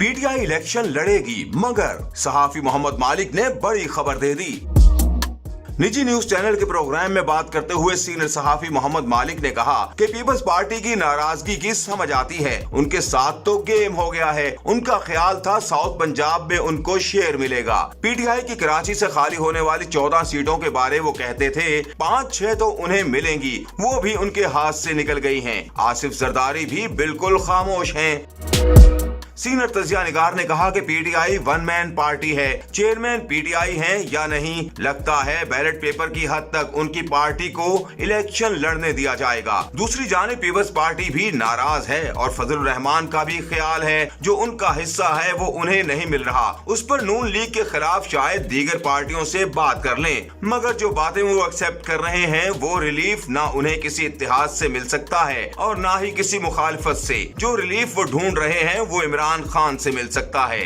PTI election लड़ेगी, मगर सहाफी मोहम्मद मालिक ने बड़ी खबर दे दी। निजी न्यूज चैनल के प्रोग्राम में बात करते हुए सीनियर सहाफी मोहम्मद मालिक ने कहा कि पीपल्स पार्टी की नाराजगी की समझ आती है, उनके साथ तो गेम हो गया है। उनका ख्याल था साउथ पंजाब में उनको शेयर मिलेगा। पीटीआई की कराची से खाली होने वाली 14 सीटों के बारे वो कहते थे 5-6 तो उन्हें मिलेंगी, वो भी उनके हाथ से निकल गई हैं। आसिफ जरदारी भी बिल्कुल खामोश हैं। सीनियर तजिया निगार ने कहा कि पीटीआई वन मैन पार्टी है, चेयरमैन पीटीआई हैं या नहीं, लगता है बैलेट पेपर की हद तक उनकी पार्टी को इलेक्शन लड़ने दिया जाएगा। दूसरी जानिब पीपल्स पार्टी भी नाराज है और फजलुर रहमान का भी ख्याल है जो उनका हिस्सा है वो उन्हें नहीं मिल रहा। उस पर नून लीग के खिलाफ शायद दीगर पार्टियों से बात कर लें, मगर जो बातें वो एक्सेप्ट कर रहे हैं वो रिलीफ ना उन्हें किसी इत्तेहाद से मिल सकता है और ना ही किसी मुखालिफत से। जो रिलीफ वो ढूंढ रहे हैं वो इमरान खान से मिल सकता है।